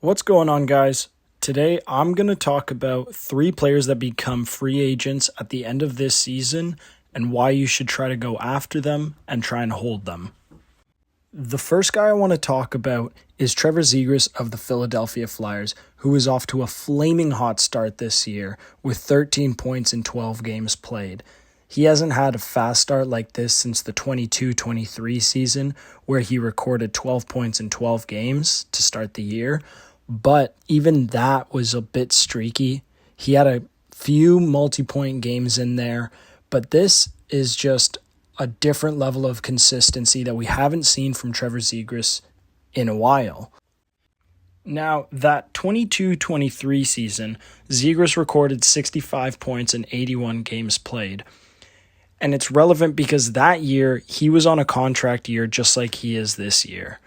What's going on, guys? Today, I'm going to talk about 3 players that become free agents at the end of this season and why you should try to go after them and try and hold them. The first guy I want to talk about is Trevor Zegras of the Philadelphia Flyers, who is off to a flaming hot start this year with 13 points in 12 games played. He hasn't had a fast start like this since the 22-23 season, where he recorded 12 points in 12 games to start the year. But even that was a bit streaky. He had a few multi-point games in there, but this is just a different level of consistency that we haven't seen from Trevor Zegras in a while. Now, that 22-23 season, Zegras recorded 65 points in 81 games played. And it's relevant because that year, he was on a contract year just like he is this year.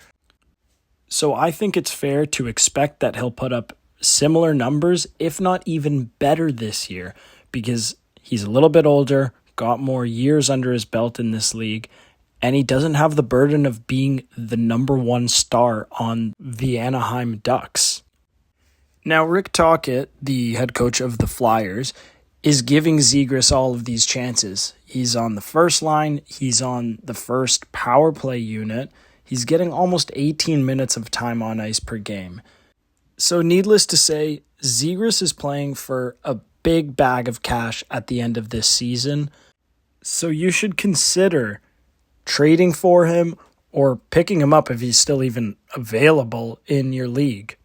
So I think it's fair to expect that he'll put up similar numbers, if not even better this year, because he's a little bit older, got more years under his belt in this league, and he doesn't have the burden of being the number one star on the Anaheim Ducks. Now, Rick Tocchet, the head coach of the Flyers, is giving Zegras all of these chances. He's on the first line, he's on the first power play unit, he's getting almost 18 minutes of time on ice per game. So needless to say, Zegras is playing for a big bag of cash at the end of this season. So you should consider trading for him or picking him up if he's still even available in your league.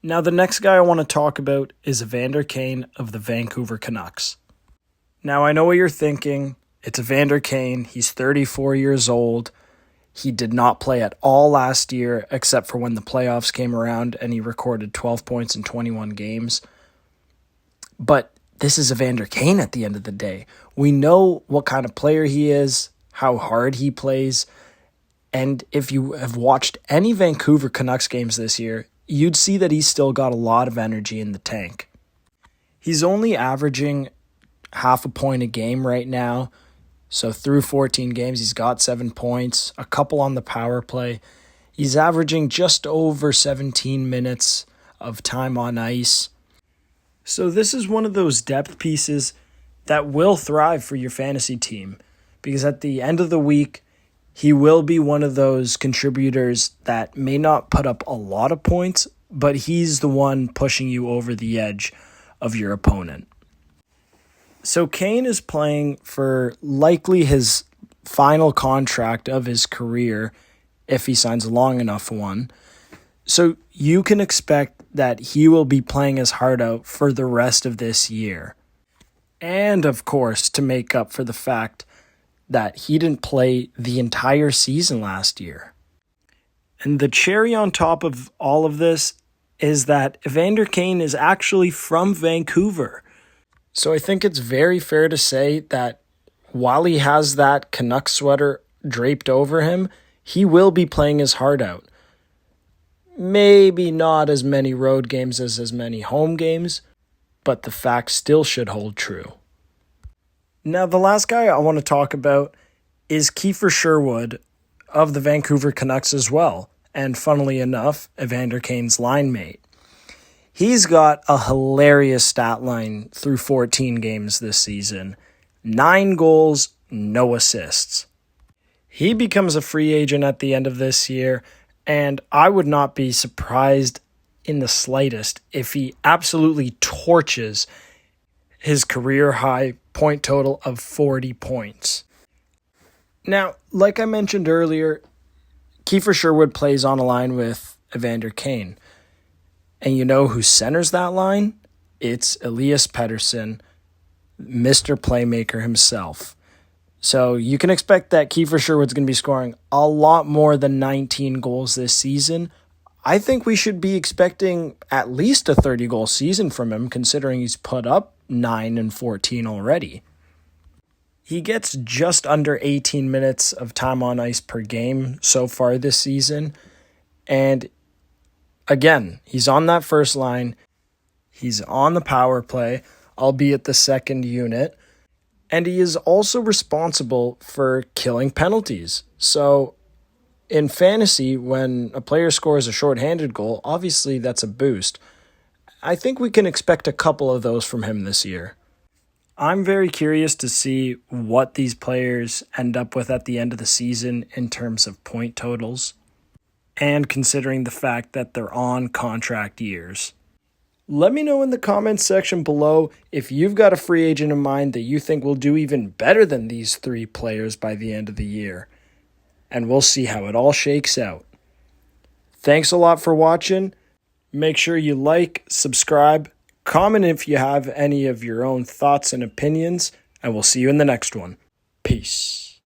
Now, the next guy I want to talk about is Evander Kane of the Vancouver Canucks. Now, I know what you're thinking. It's Evander Kane. He's 34 years old. He did not play at all last year except for when the playoffs came around and he recorded 12 points in 21 games. But this is Evander Kane at the end of the day. We know what kind of player he is, how hard he plays, and if you have watched any Vancouver Canucks games this year, you'd see that he's still got a lot of energy in the tank. He's only averaging half a point a game right now. So through 14 games, he's got 7 points, a couple on the power play. He's averaging just over 17 minutes of time on ice. So this is one of those depth pieces that will thrive for your fantasy team, because at the end of the week, he will be one of those contributors that may not put up a lot of points, but he's the one pushing you over the edge of your opponent. So Kane is playing for likely his final contract of his career, if he signs a long enough one. So you can expect that he will be playing his heart out for the rest of this year. And of course, to make up for the fact that he didn't play the entire season last year. And the cherry on top of all of this is that Evander Kane is actually from Vancouver. So I think it's very fair to say that while he has that Canucks sweater draped over him, he will be playing his heart out. Maybe not as many road games as many home games, but the facts still should hold true. Now, the last guy I want to talk about is Kiefer Sherwood of the Vancouver Canucks as well, and funnily enough, Evander Kane's line mate. He's got a hilarious stat line through 14 games this season. 9 goals, no assists. He becomes a free agent at the end of this year, and I would not be surprised in the slightest if he absolutely torches his career-high point total of 40 points. Now, like I mentioned earlier, Kiefer Sherwood plays on a line with Evander Kane. And you know who centers that line? It's Elias Pettersson, Mr. Playmaker himself. So you can expect that Kiefer Sherwood's going to be scoring a lot more than 19 goals this season. I think we should be expecting at least a 30-goal season from him, considering he's put up 9 and 14 already. He gets just under 18 minutes of time on ice per game so far this season. And again, he's on that first line. He's on the power play, albeit the second unit. And he is also responsible for killing penalties. So In fantasy, when a player scores a shorthanded goal, obviously that's a boost. I think we can expect a couple of those from him this year. I'm very curious to see what these players end up with at the end of the season in terms of point totals, and considering the fact that they're on contract years. Let me know in the comments section below if you've got a free agent in mind that you think will do even better than these three players by the end of the year. And we'll see how it all shakes out. Thanks a lot for watching. Make sure you like, subscribe, comment if you have any of your own thoughts and opinions, and we'll see you in the next one. Peace.